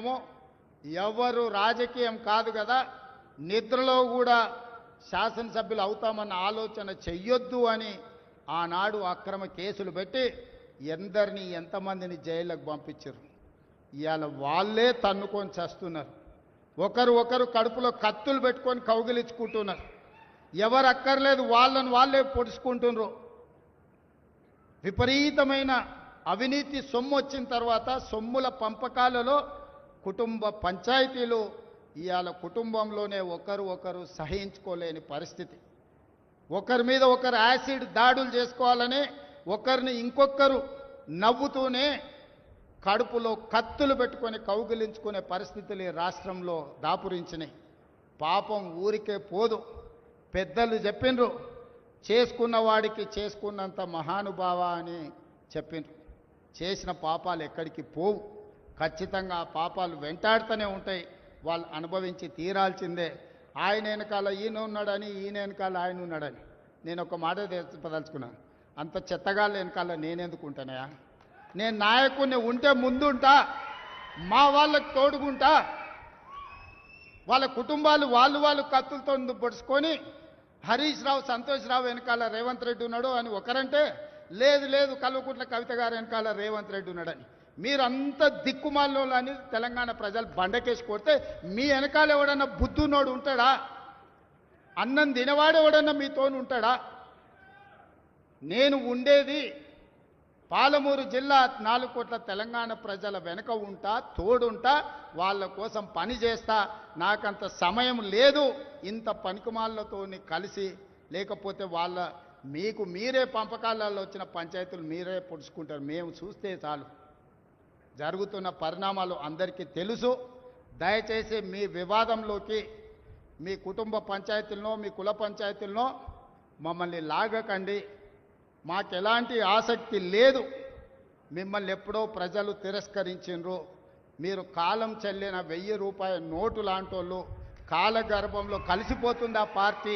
రాజ్యాంగము ఎవరు రాజకీయం కాదు కదా, నిద్రలో కూడా శాసనసభ్యులు అవుతామన్న ఆలోచన చెయ్యొద్దు అని ఆనాడు అక్రమ కేసులు పెట్టి ఎందరిని ఎంతమందిని జైళ్ళకు పంపించారు. ఇవాళ వాళ్ళే తన్నుకొని చేస్తున్నారు. ఒకరు కడుపులో కత్తులు పెట్టుకొని కౌగిలించుకుంటున్నారు. ఎవరు అక్కర్లేదు వాళ్ళని వాళ్ళే పొడుచుకుంటున్నారు. విపరీతమైన అవినీతి సొమ్ము వచ్చిన తర్వాత సొమ్ముల పంపకాలలో కుటుంబ పంచాయతీలు ఇవాళ కుటుంబంలోనే ఒకరు సహించుకోలేని పరిస్థితి. ఒకరి మీద ఒకరు యాసిడ్ దాడులు చేసుకోవాలని ఒకరిని ఇంకొకరు నవ్వుతూనే కడుపులో కత్తులు పెట్టుకొని కౌగిలించుకునే పరిస్థితులు ఈ రాష్ట్రంలో దాపురించినాయి. పాపం ఊరికే పోదు. పెద్దలు చెప్పిండ్రు, చేసుకున్న వాడికి చేసుకున్నంత మహానుభావ అని చెప్పిండ్రు. చేసిన పాపాలు ఎక్కడికి పోవు, ఖచ్చితంగా ఆ పాపాలు వెంటాడుతూనే ఉంటాయి. వాళ్ళు అనుభవించి తీరాల్సిందే. ఆయన వెనకాల ఈయన ఉన్నాడని, ఈయన వెనకాల ఆయన ఉన్నాడని నేను ఒక మాట చెప్పదలుచుకున్నాను. అంత చెత్తగాళ్ళ వెనకాల నేనెందుకు ఉంటానయా? నేను నాయకుడిని ఉంటే ముందుంటా, మా వాళ్ళకు తోడుగుంటా. వాళ్ళ కుటుంబాలు వాళ్ళు కత్తులతో పొడుచుకొని హరీష్ రావు సంతోష్ రావు వెనకాల రేవంత్ రెడ్డి ఉన్నాడు అని ఒకరంటే, లేదు కల్వకుంట్ల కవిత గారు వెనకాల రేవంత్ రెడ్డి ఉన్నాడని. మీరంతా దిక్కుమాలలో అని తెలంగాణ ప్రజలు బండకేసి కొడితే మీ వెనకాల ఎవడన్నా బుద్ధున్నోడు ఉంటాడా? అన్నం తినవాడు ఎవడన్నా మీతోని ఉంటాడా? నేను ఉండేది పాలమూరు జిల్లా 4 కోట్ల తెలంగాణ ప్రజల వెనుక ఉంటా, తోడుంటా, వాళ్ళ కోసం పని చేస్తా. నాకంత సమయం లేదు ఇంత పనికిమాలతో కలిసి. లేకపోతే మీకు మీరే పంపకాలలో వచ్చిన పంచాయతీలు మీరే పొడుచుకుంటారు. మేము చూస్తే చాలు. జరుగుతున్న పరిణామాలు అందరికీ తెలుసు. దయచేసి మీ వివాదంలోకి మీ కుటుంబ పంచాయతీలనో మీ కుల పంచాయతీలనో మమ్మల్ని లాగకండి. మాకు ఎలాంటి ఆసక్తి లేదు. మిమ్మల్ని ఎప్పుడో ప్రజలు తిరస్కరించిండ్రు. మీరు కాలం చెల్లిన 1000 రూపాయల నోటు లాంటోళ్ళు. కాలగర్భంలో కలిసిపోతుంది ఆ పార్టీ.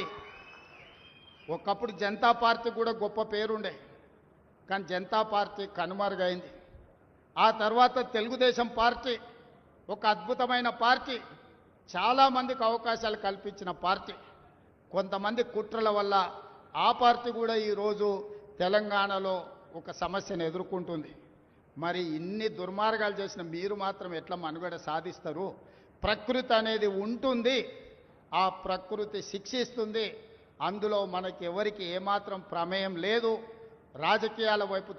ఒకప్పుడు జనతా పార్టీ కూడా గొప్ప పేరుండే, కానీ జనతా పార్టీ కనుమరుగైంది. ఆ తర్వాత తెలుగుదేశం పార్టీ ఒక అద్భుతమైన పార్టీ, చాలామందికి అవకాశాలు కల్పించిన పార్టీ. కొంతమంది కుట్రల వల్ల ఆ పార్టీ కూడా ఈరోజు తెలంగాణలో ఒక సమస్యను ఎదుర్కొంటుంది. మరి ఇన్ని దుర్మార్గాలు చేసిన మీరు మాత్రం ఎట్లా మనుగడ సాధిస్తారు? ప్రకృతి అనేది ఉంటుంది, ఆ ప్రకృతి శిక్షిస్తుంది. అందులో మనకి ఎవరికి ఏమాత్రం ప్రమేయం లేదు. రాజకీయాల వైపు